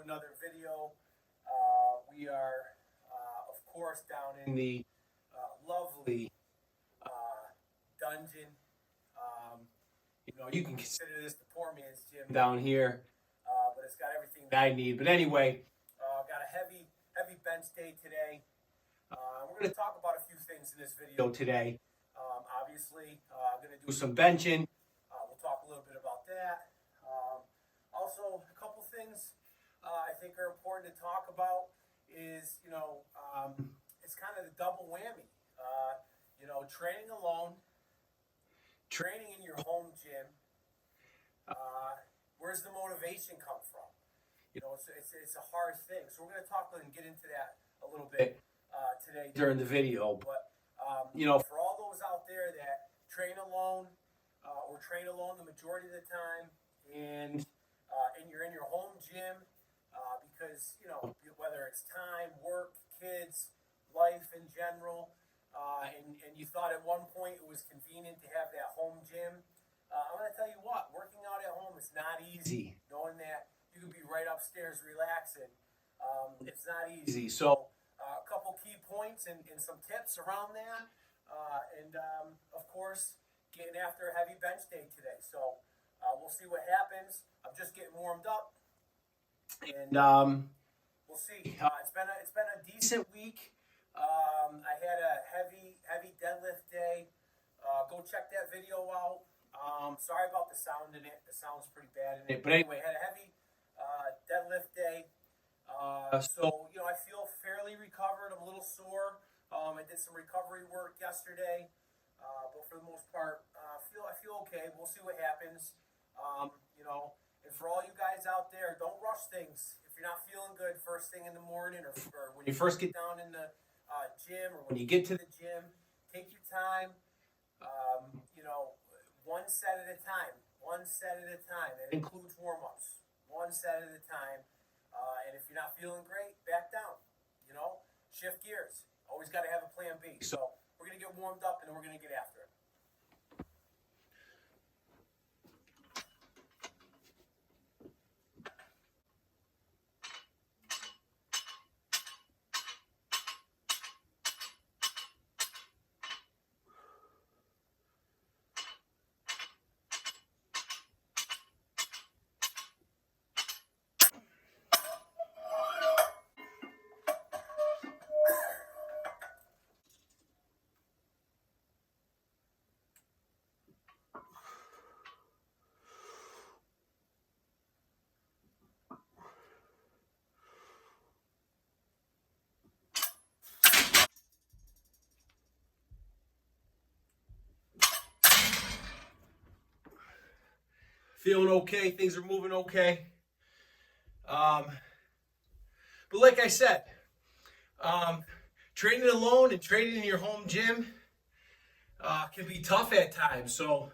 another video. We are, of course, down in the lovely dungeon. You can consider this the poor man's gym down here, but it's got everything that I need. But anyway, got a heavy bench day today. We're going to talk about a few things in this video today. Obviously, I'm going to do some benching. We'll talk a little bit about that. Also, a couple things I think are important to talk about is, it's kind of the double whammy. Training alone, training in your home gym. Where's the motivation come from? It's a hard thing. So we're going to talk and get into that a little bit today during the video. But, for all those out there that train alone or train alone the majority of the time, and you're in your home gym because, whether it's time, work, kids, life in general, and you thought at one point it was convenient to have that home gym, I'm going to tell you what, working out at home is not easy. Knowing that you can be right upstairs relaxing, it's not easy. So a couple key points and some tips around that, and of course, getting after a heavy bench day today. So we'll see what happens. I'm just getting warmed up, and we'll see. It's been a decent week. I had a heavy deadlift day. Go check that video out. Sorry about the sound in it. The sound's pretty bad in it. But anyway, had a heavy deadlift day. So I feel fairly recovered. I'm a little sore. I did some recovery work yesterday, but for the most part, I feel okay. We'll see what happens. And for all you guys out there, don't rush things. If you're not feeling good first thing in the morning, or when you first get down in the gym, or when you get to the gym, take your time. One set at a time. One set at a time. That includes warm-ups. One set at a time. And if you're not feeling great, back down. Shift gears. Always got to have a plan B. So we're going to get warmed up, and then we're going to get after it. Feeling okay. Things are moving okay. But like I said, training alone and training in your home gym can be tough at times. So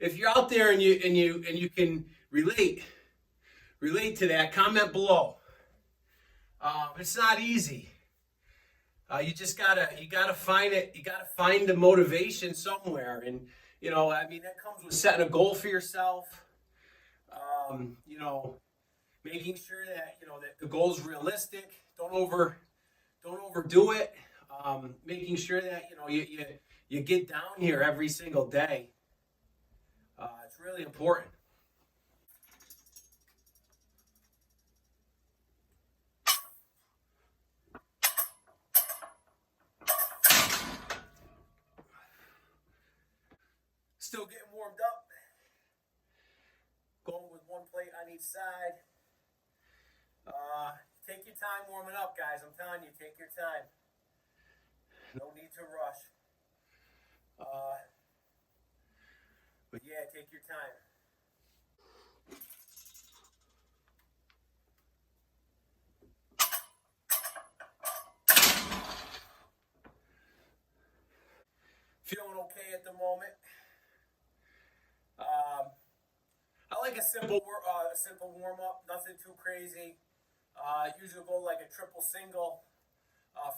if you're out there and you can relate to that, comment below. It's not easy. You gotta find it. You gotta find the motivation somewhere, and that comes with setting a goal for yourself. Making sure that that the goal is realistic. Don't overdo it. Making sure that you get down here every single day. It's really important. Still getting warmed up. Going with one plate on each side. Take your time warming up, guys. I'm telling you, take your time. No need to rush. But yeah, take your time. Feeling okay at the moment. I like a simple warm up, nothing too crazy. Usually go like a triple single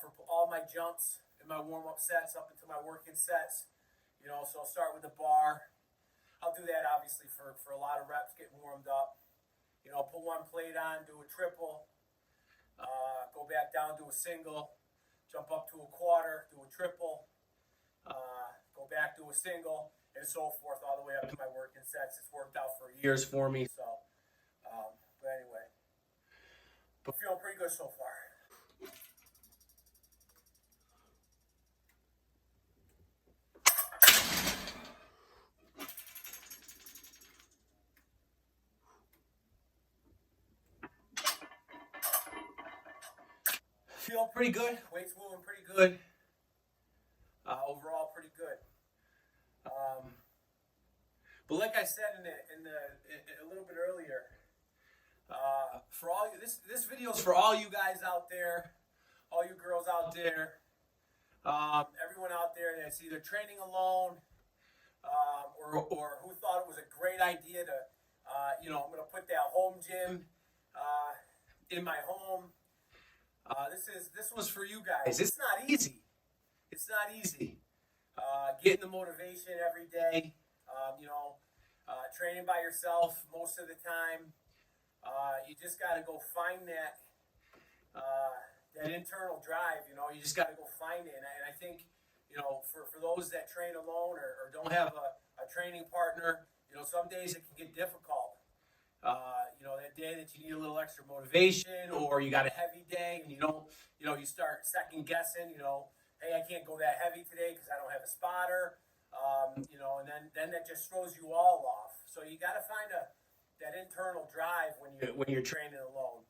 for all my jumps and my warm up sets up into my working sets. So I'll start with the bar. I'll do that obviously for a lot of reps, getting warmed up. Put one plate on, do a triple, go back down, do a single, jump up to a quarter, do a triple, go back to a single, and so forth, all the way up to my working sets. It's worked out for years for me. So, but anyway, but feeling pretty good so far. Feeling pretty good. Weight's moving pretty good. Overall, pretty good. But like I said a little bit earlier, for all you, this video is for all you guys out there, all you girls out there, everyone out there that's either training alone, or who thought it was a great idea to, I'm going to put that home gym in my home. This was for you guys. It's not easy. It's not easy. Getting the motivation every day. Training by yourself most of the time. You just got to go find that internal drive. You just got to go find it. And I think, for those that train alone or don't have a training partner, some days it can get difficult. That day that you need a little extra motivation, or you got a heavy day and you don't, you start second guessing, hey, I can't go that heavy today because I don't have a spotter, and then that just throws you all off. So you got to find that internal drive when you're training alone.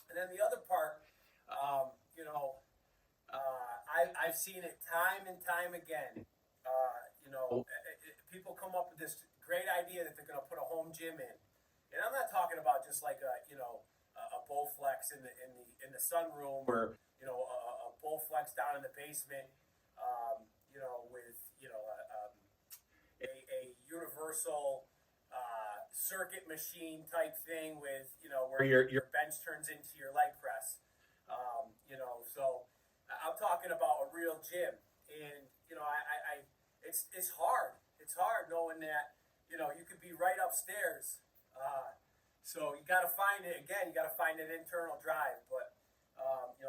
And then the other part, I've seen it time and time again. People come up with this great idea that they're going to put a home gym in. And I'm not talking about just like a Bowflex in the sunroom, or a Bowflex down in the basement, with a universal circuit machine type thing with where your bench turns into your leg press. So I'm talking about a real gym, and it's hard. It's hard knowing that you could be right upstairs. So you got to find it again. You got to find that internal drive. But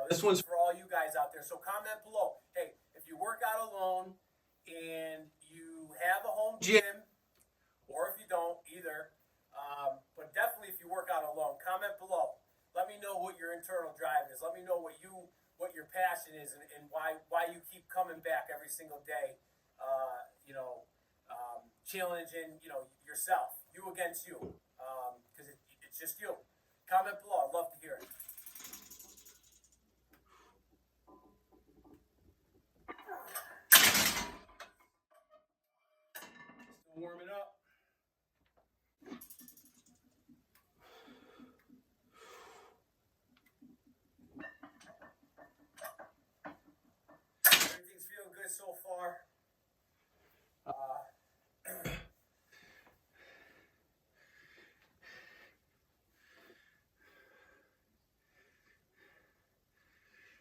this one's for all you guys out there. So comment below. Hey, if you work out alone and you have a home gym, or if you don't either, but definitely if you work out alone, comment below. Let me know what your internal drive is. Let me know what your passion is, and why you keep coming back every single day. Challenging yourself, you against you, because it's just you. Comment below. I'd love to hear it. Still warming up. Everything's feeling good so far.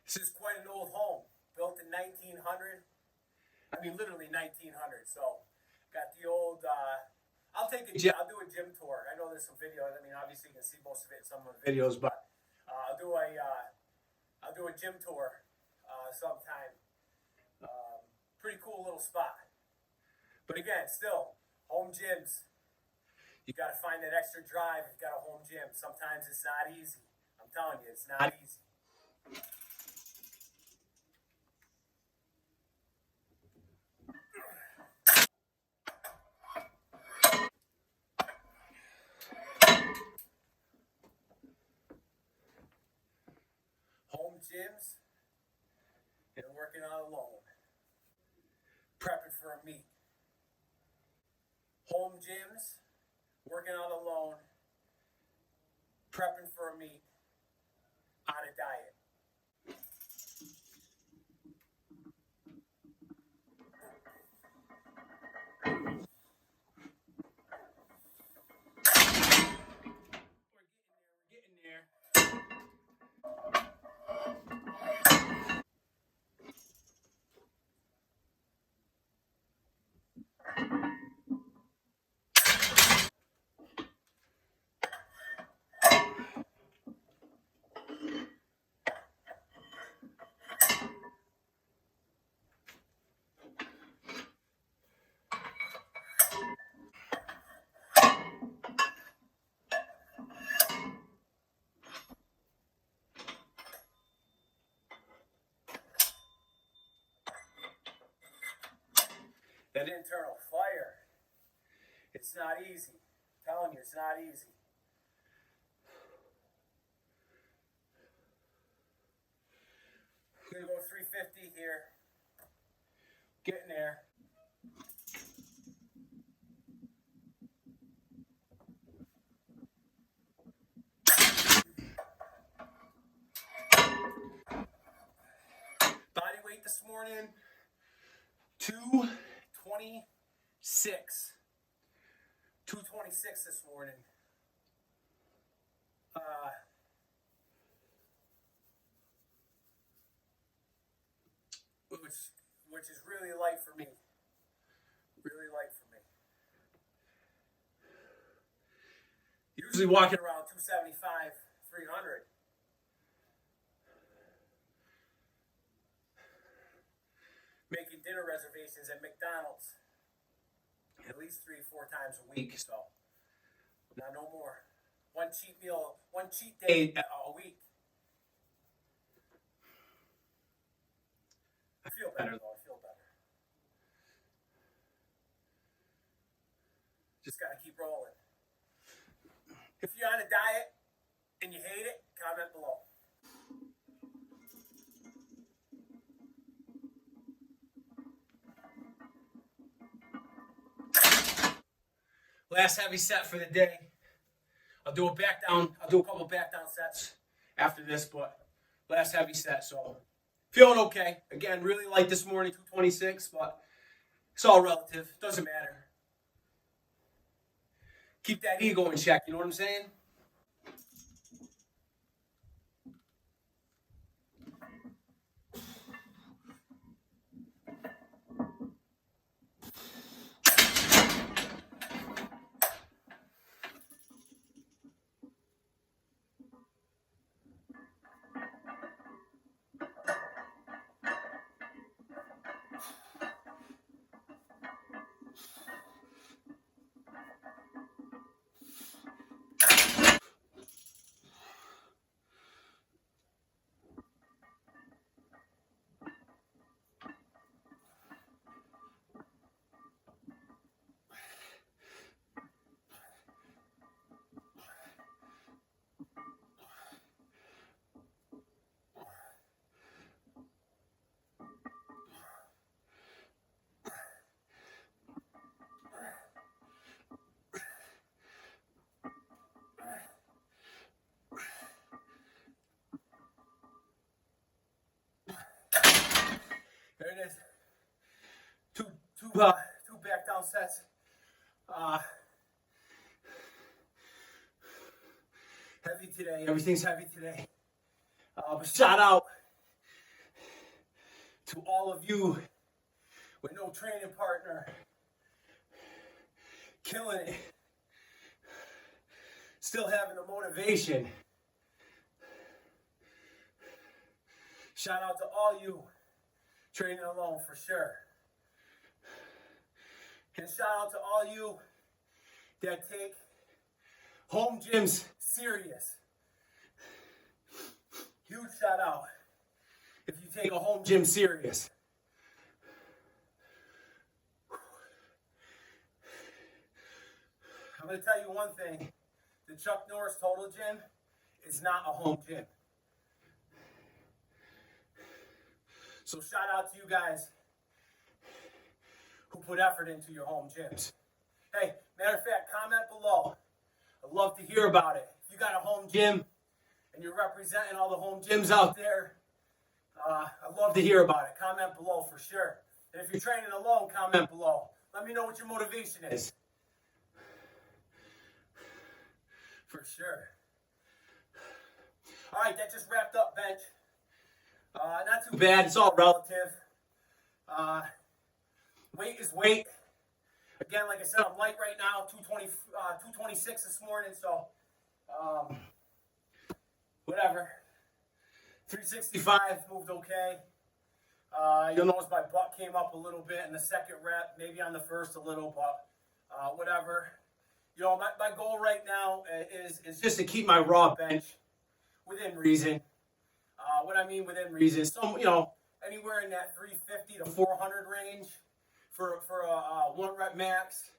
This is quite an old home, built in 1900. I mean, literally 1900. So, got the old. I'll do a gym tour. I know there's some videos. I mean, obviously you can see most of it in some of the videos, but I'll do a gym tour sometime. Pretty cool little spot. But again, still, home gyms. You got to find that extra drive. You've got a home gym. Sometimes it's not easy. I'm telling you, it's not easy. Home gyms and working out alone. Prepping for a meet. Home gyms, working out alone, prepping for a meet, on a diet. We're getting there. That internal fire. It's not easy. I'm telling you, it's not easy. I'm going to go 350 here. Getting there. Body weight this morning, 226. 226 this morning. Which is really light for me. Really light for me. Usually walking around 275, 300. Making dinner reservations at McDonald's at least 3-4 times a week, so not no more. One cheat meal, one cheat day a week. I feel better though. I feel better. Just gotta keep rolling. If you're on a diet and you hate it, comment below. Last heavy set for the day. I'll do a back down. I'll do a couple back down sets after this, but last heavy set. So feeling okay. Again, really light this morning, 226, but it's all relative. Doesn't matter. Keep that ego in check. You know what I'm saying? There it is. Two back down sets. Heavy today. Everything's heavy today. But shout out to all of you with no training partner. Killing it. Still having the motivation. Shout out to all you training alone for sure. And shout out to all you that take home gyms serious. Huge shout out if you take a home gym serious. I'm going to tell you one thing. The Chuck Norris Total Gym is not a home gym. So shout out to you guys who put effort into your home gyms. Hey, matter of fact, comment below. I'd love to hear about it. If you got a home gym and you're representing all the home gyms out there, I'd love to hear about it. Comment below for sure. And if you're training alone, comment below. Let me know what your motivation is. For sure. All right, that just wrapped up bench. Not too bad. It's all relative. Weight is weight. Again, like I said, I'm light right now. 226 this morning. So, whatever. 365 moved okay. You'll notice my butt came up a little bit in the second rep. Maybe on the first a little, but whatever. You know, my goal right now is just to keep my raw bench within reason. What I mean within reason, so, you know, anywhere in that 350 to 400 range for a 1 rep max.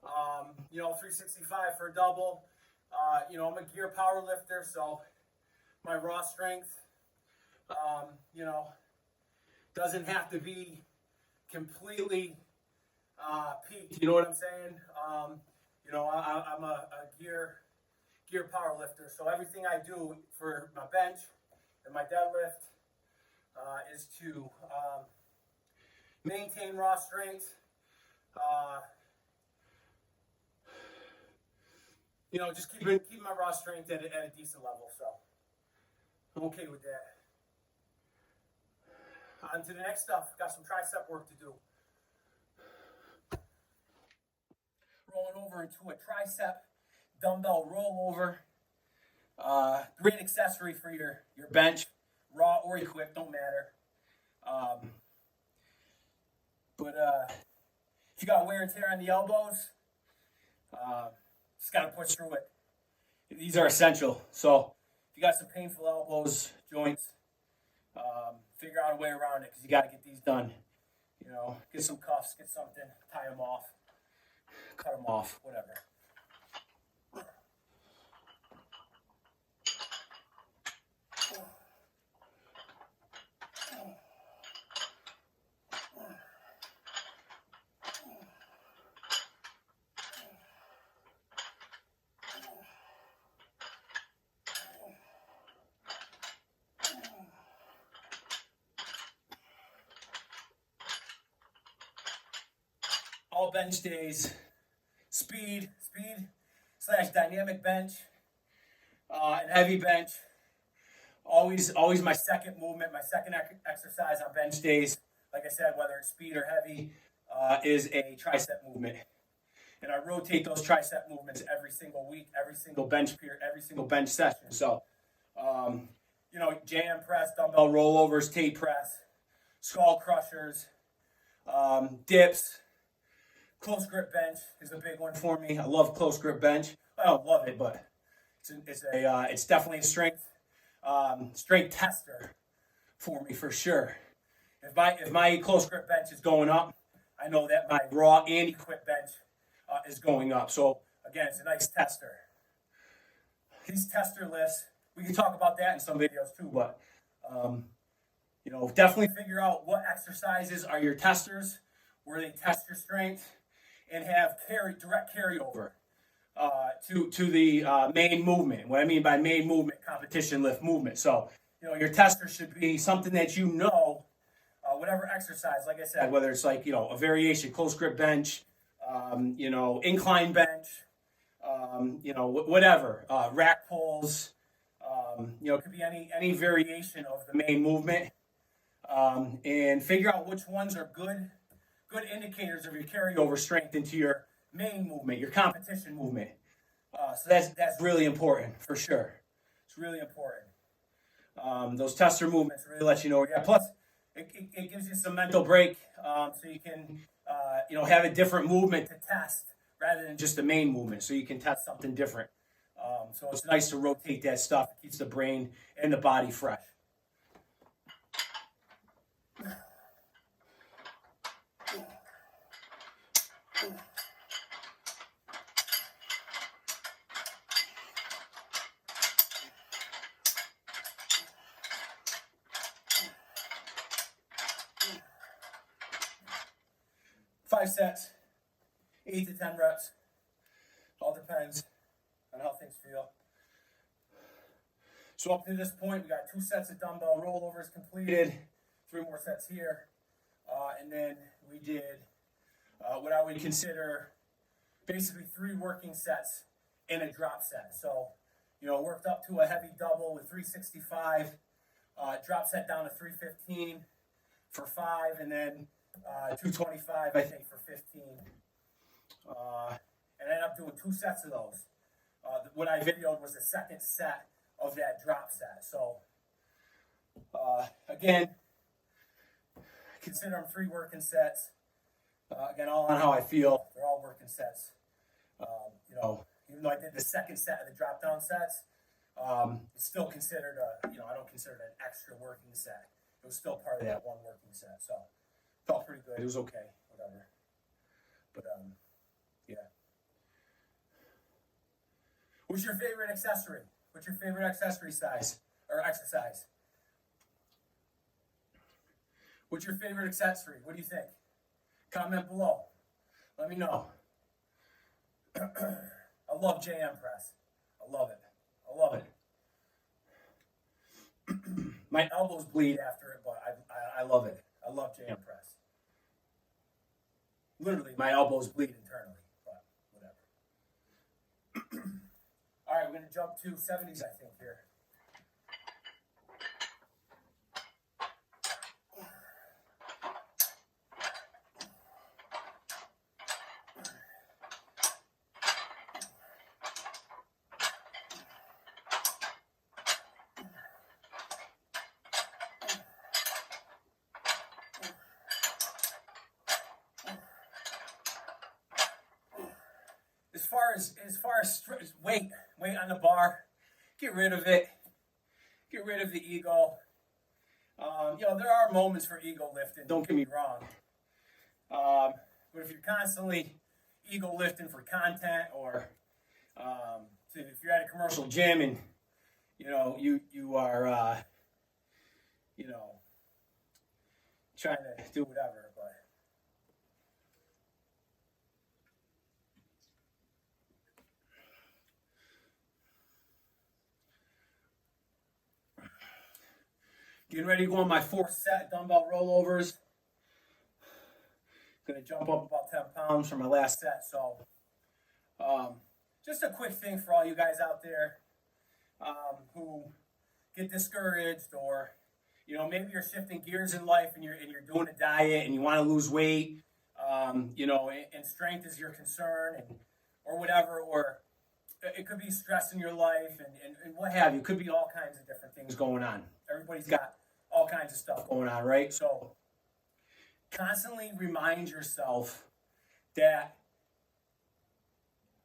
365 for a double. I'm a gear power lifter, so my raw strength, doesn't have to be completely peaked. You know what I'm saying? I'm a gear power lifter, so everything I do for my bench and my deadlift is to maintain raw strength. Just keep my raw strength at a decent level. So I'm okay with that. On to the next stuff. Got some tricep work to do. Rolling over into a tricep dumbbell rollover. Great accessory for your bench, raw or equipped, don't matter. But if you got wear and tear on the elbows, just got to push through it. These are essential. So if you got some painful elbows, joints, figure out a way around it because you got to get these done. Get some cuffs, get something, tie them off, cut them off, whatever. All bench days, speed / dynamic bench, and heavy bench. Always my second movement, my second exercise on bench days. Like I said, whether it's speed or heavy, is a tricep movement. And I rotate those tricep movements every single week, every single bench period, every single bench session. So, jam press, dumbbell rollovers, tape press, skull crushers, dips. Close grip bench is a big one for me. I love close grip bench. I don't love it, but it's definitely a strength tester for me for sure. If my close grip bench is going up, I know that my raw and equipped bench is going up. So again, it's a nice tester. These tester lists, we can talk about that in some videos too, but definitely figure out what exercises are your testers, where they test your strength, and have direct carryover to the main movement. What I mean by main movement, competition lift movement. So, your tester should be something that whatever exercise, like I said, whether it's like, a variation, close grip bench, incline bench, whatever, rack pulls, it could be any variation of the main movement, and figure out which ones are good indicators of your carryover strength into your main movement, your competition movement. So that's really important for sure. It's really important. Those tester movements really let you know where you're at. Plus, it gives you some mental break, so you can have a different movement to test rather than just the main movement. So you can test something different. So it's nice to rotate that stuff. It keeps the brain and the body fresh. Five sets, 8 to 10 reps. All depends on how things feel. So up to this point, we got 2 sets of dumbbell rollovers completed, 3 more sets here, and then we did what I would consider basically 3 working sets in a drop set. So, worked up to a heavy double with 365, drop set down to 315 for 5, and then 225, I think, for 15. And I ended up doing 2 sets of those. What I videoed was the second set of that drop set. So, again, consider them 3 working sets. Again, all on how I feel. They're all working sets. Even though I did the second set of the drop down sets, it's still considered I don't consider it an extra working set. It was still part of that one working set. So, felt pretty good. It was okay. Whatever. But yeah. What's your favorite accessory? What's your favorite accessory size or exercise? What's your favorite accessory? What do you think? Comment below. Let me know. I love JM press. I love it. I love it. My elbows bleed after it, but I love it. I love JM press. Literally, my elbows bleed internally, but whatever. All right, we're going to jump to 70s, I think, here. As far as weight on the bar, get rid of it. Get rid of the ego. There are moments for ego lifting. Don't get me wrong. But if you're constantly ego lifting for content, or if you're at a commercial gym and you are trying to do whatever, but. Getting ready to go on my 4th set dumbbell rollovers. Going to jump up about 10 pounds from my last set. So just a quick thing for all you guys out there who get discouraged, or maybe you're shifting gears in life and you're doing a diet and you want to lose weight, and strength is your concern, or whatever, or it could be stress in your life and what have you. It could be all kinds of different things going on. Everybody's got all kinds of stuff going on, right? So constantly remind yourself that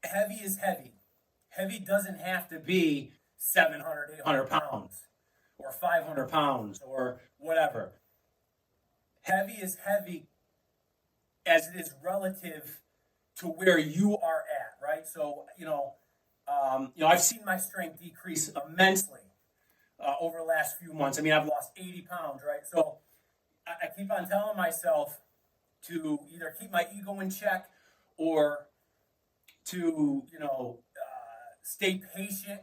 heavy is heavy. Heavy doesn't have to be 700, 800 pounds or 500 pounds or whatever. Heavy is heavy as it is relative to where you are at, right? So, I've seen my strength decrease immensely over the last few months. I mean, I've lost 80 pounds, right? So I keep on telling myself to either keep my ego in check or to, stay patient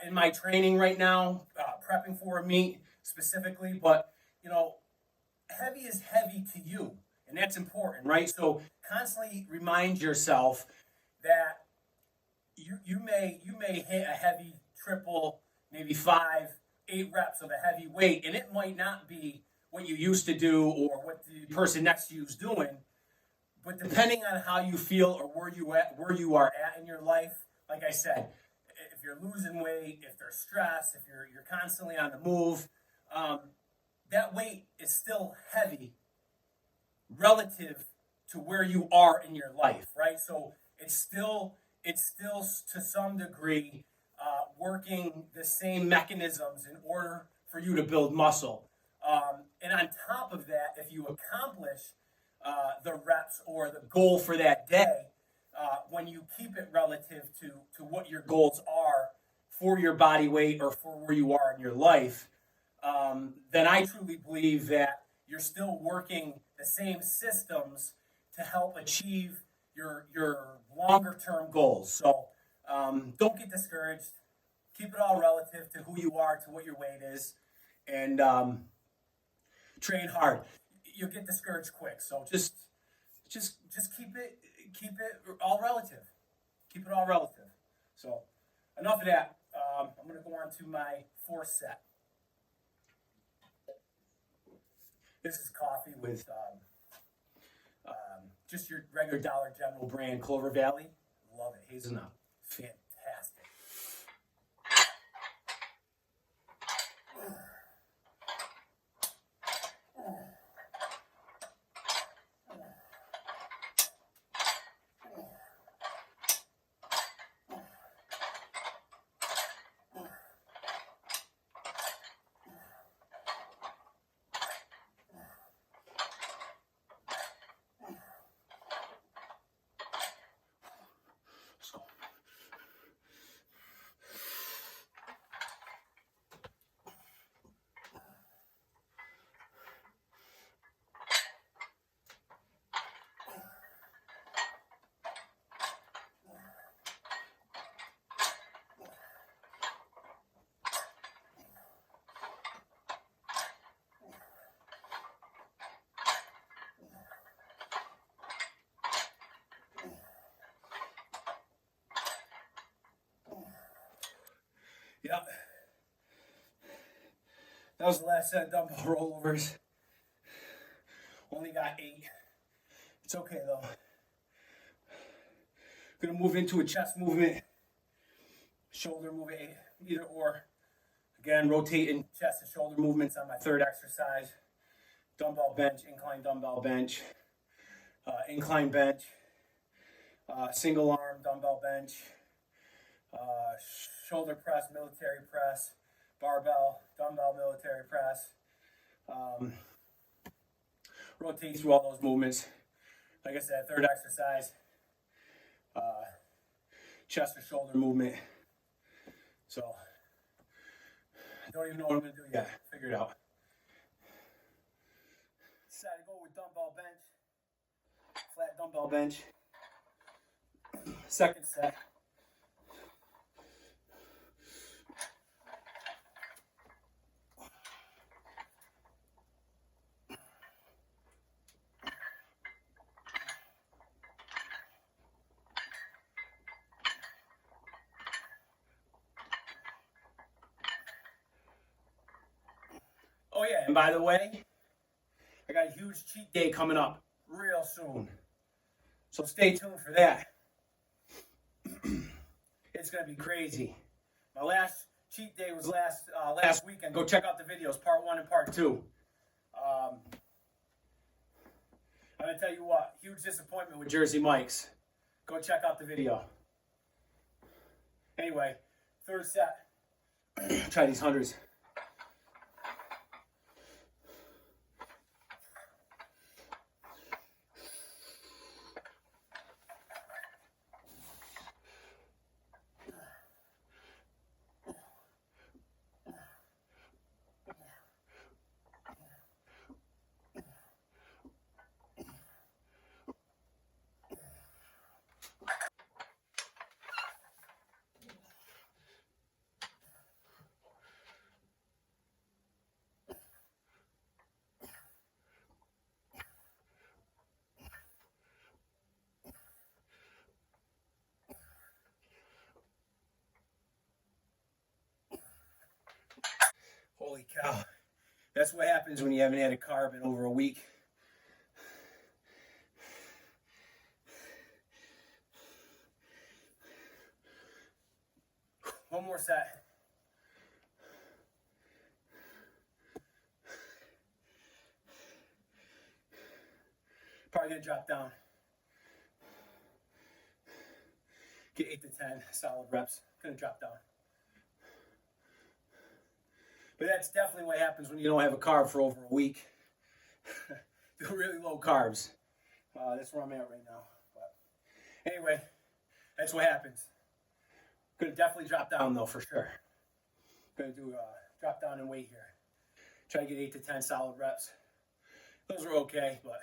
in my training right now, prepping for a meet specifically. But, heavy is heavy to you, and that's important, right? So constantly remind yourself that you may hit a heavy triple, maybe 5, 8 reps of a heavy weight, and it might not be what you used to do or what the person next to you is doing. But depending on how you feel or where you are at in your life, like I said, if you're losing weight, if there's stress, if you're constantly on the move, that weight is still heavy relative to where you are in your life, right? So it's still to some degree working the same mechanisms in order for you to build muscle. And on top of that, if you accomplish the reps or the goal for that day, when you keep it relative to what your goals are for your body weight or for where you are in your life, then I truly believe that you're still working the same systems to help achieve your longer term goals. So don't get discouraged. Keep it all relative to who you are, to what your weight is, and train hard. You'll get discouraged quick. So just keep it all relative. Keep it all relative. So enough of that. I'm going to go on to my 4th set. This is coffee with just your regular Dollar General brand Clover Valley. Love it. Hazelnut. Fantastic. Yep. That was the last set of dumbbell rollovers. Only got 8. It's okay though. Gonna move into a chest movement, shoulder movement, either or. Again, rotating chest and shoulder movements on my third exercise. Dumbbell bench, incline dumbbell bench, incline bench, single arm dumbbell bench, shoulder press, military press, barbell, dumbbell military press. Rotate through all those movements. Like I said, third exercise, chest or shoulder movement. So, I don't even know what I'm going to do yet. Figure it out. Decided to go with dumbbell bench, flat dumbbell bench. Second set. Oh yeah, and by the way, I got a huge cheat day coming up real soon. So stay tuned for that. It's going to be crazy. My last cheat day was last weekend. Go check out the videos, part 1 and part 2. I'm going to tell you what, huge disappointment with Jersey Mike's. Go check out the video. Anyway, third set. Try these 100s. Holy cow. That's what happens when you haven't had a carb in over a week. One more set. Probably gonna drop down. Get 8 to 10 solid reps. Gonna drop down. But that's definitely what happens when you don't have a carb for over a week. Do really low carbs. That's where I'm at right now. But anyway, that's what happens. Gonna definitely drop down though, for sure. Gonna do a drop down in weight here. Try to get 8 to 10 solid reps. Those are okay, but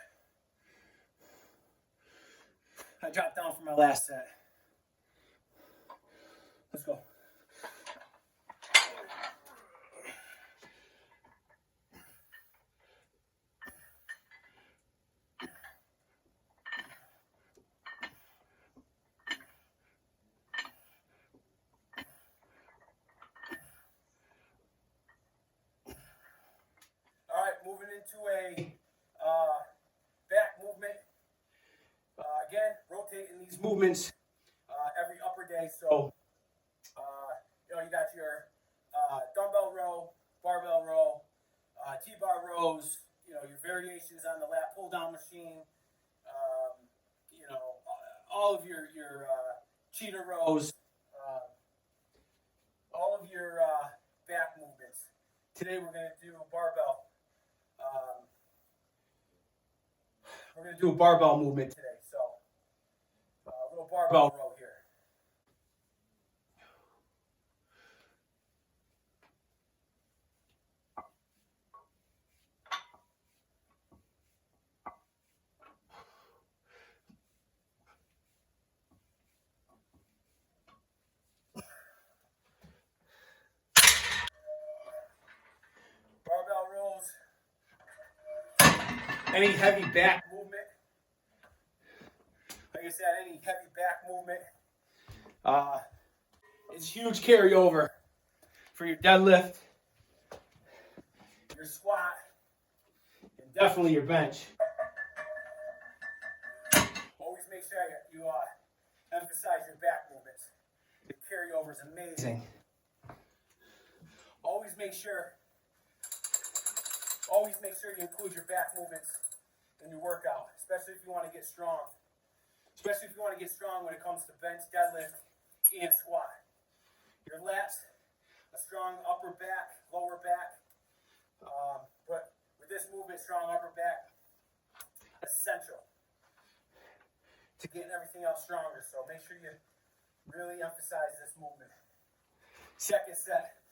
I dropped down for my last set. Let's go. Moving into a back movement. Again, rotating these movements every upper day. So, you got your dumbbell row, barbell row, T-bar rows, your variations on the lat pull-down machine, all of your cheetah rows, all of your back movements. Today we're going to do a barbell. We're going to do a barbell movement today, so a little barbell row here. Barbell rows. Any heavy back movement. Like I said, any heavy back movement is huge carryover for your deadlift, your squat, and definitely your bench. Always make sure you emphasize your back movements. The carryover is amazing. Always make sure you include your back movements in your workout, especially if you want to get strong. Especially if you want to get strong when it comes to bench, deadlift, and squat. Your lats, a strong upper back, lower back. But with this movement, strong upper back, essential to getting everything else stronger. So make sure you really emphasize this movement. Second set.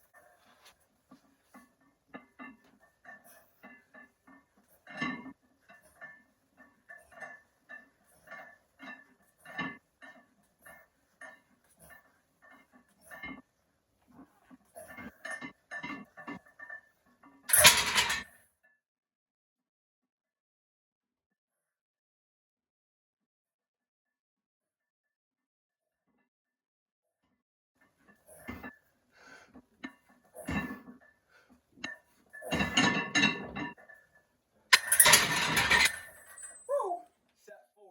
Set 4.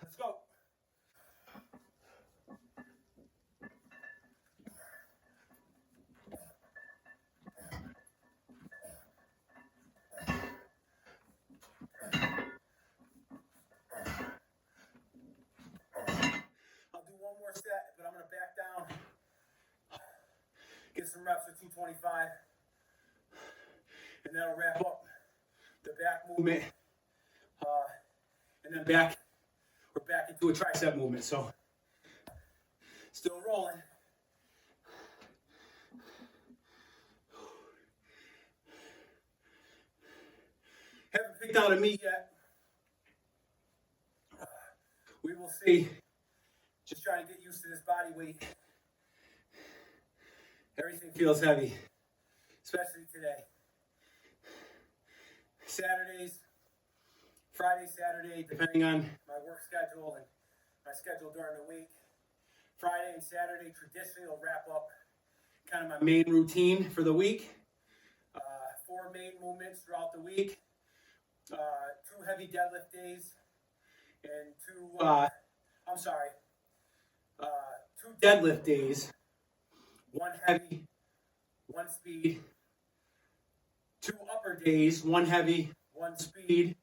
Let's go. I'll do one more set, but I'm going to back down. Get some reps at 225. And that'll wrap up the back movement. And then we're back into a tricep movement. So, still rolling. Haven't picked out a meet yet. We will see. Just trying to get used to this body weight. Everything feels heavy, especially today. Friday, Saturday, depending on my work schedule and my schedule during the week. Friday and Saturday traditionally will wrap up kind of my main routine for the week. 4 main movements throughout the week. 2 heavy deadlift days and 2 deadlift days. 1 heavy, 1 speed. 2 upper days, 1 heavy, 1 speed.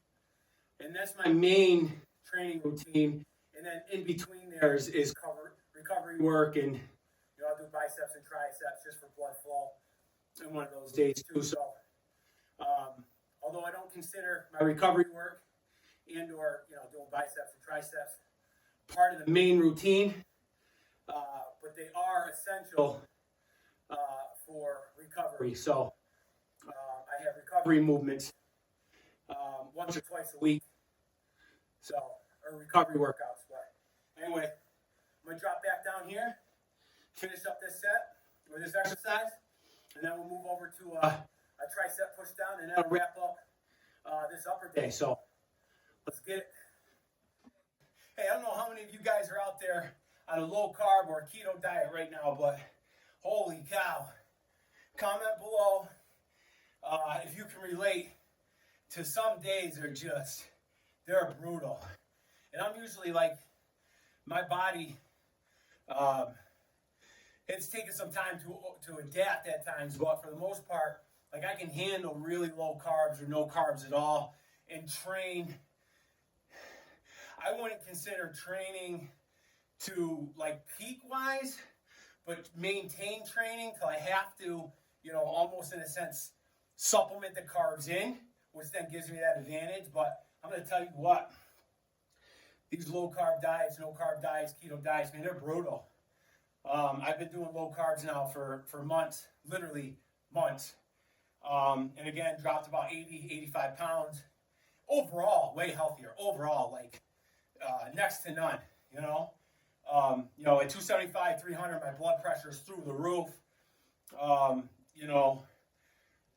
And that's my main training routine. And then in between there is recovery work, and I'll do biceps and triceps just for blood flow in one of those days too. So although I don't consider my recovery work and or doing biceps and triceps part of the main routine, but they are essential for recovery. So I have recovery movements once or twice a week, or recovery workouts. But anyway, I'm going to drop back down here, finish up this set or this exercise, and then we'll move over to a tricep push down, and that'll wrap up this upper day. So let's get it. Hey, I don't know how many of you guys are out there on a low carb or keto diet right now, but holy cow. Comment below if you can relate to some days they're brutal. And I'm usually like, my body, it's taken some time to adapt at times, but for the most part, like I can handle really low carbs or no carbs at all and train. I wouldn't consider training to like peak wise, but maintain training till I have to, almost in a sense, supplement the carbs in, which then gives me that advantage. But I'm going to tell you what, these low carb diets, no carb diets, keto diets, man, they're brutal. I've been doing low carbs now for months, literally months. And again, dropped about 80, 85 pounds. Overall, way healthier. Overall, like next to none, at 275, 300, my blood pressure is through the roof.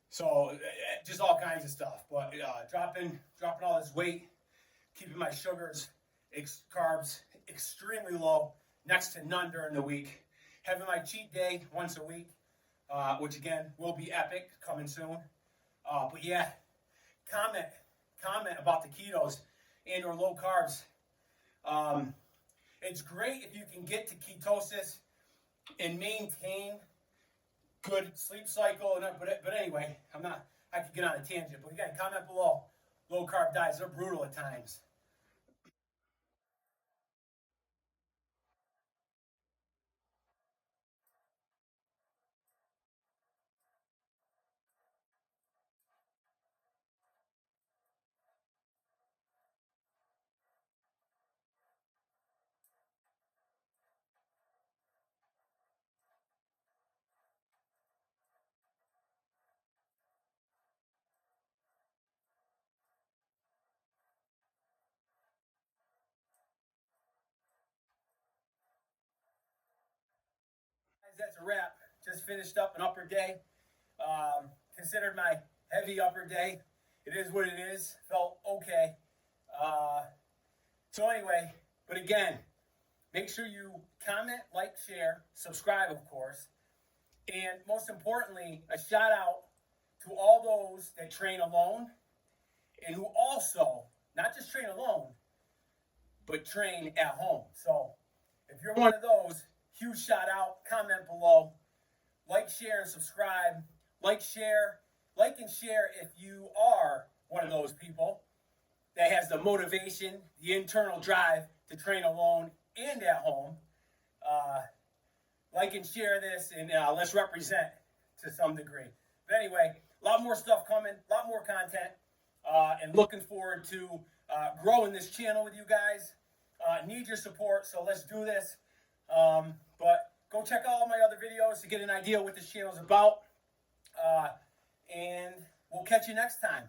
So just all kinds of stuff. But dropping all this weight, keeping my sugars, carbs extremely low, next to none during the week, having my cheat day once a week, which again will be epic, coming soon. But yeah, comment about the ketos and or low carbs. It's great if you can get to ketosis and maintain good sleep cycle. But anyway, I could get on a tangent. But again, comment below. Low carb diets, they're brutal at times. That's a wrap. Just finished up an upper day. Considered my heavy upper day. It is what it is. Felt okay. So anyway, but again, make sure you comment, like, share, subscribe, of course. And most importantly, a shout out to all those that train alone and who also, not just train alone, but train at home. So if you're one of those, huge shout out, comment below, like, share, and subscribe. Like and share if you are one of those people that has the motivation, the internal drive to train alone and at home. Like and share this, and let's represent to some degree. But anyway, a lot more stuff coming, a lot more content, and looking forward to growing this channel with you guys. Need your support, so let's do this. But go check out all my other videos to get an idea what this channel is about. And we'll catch you next time.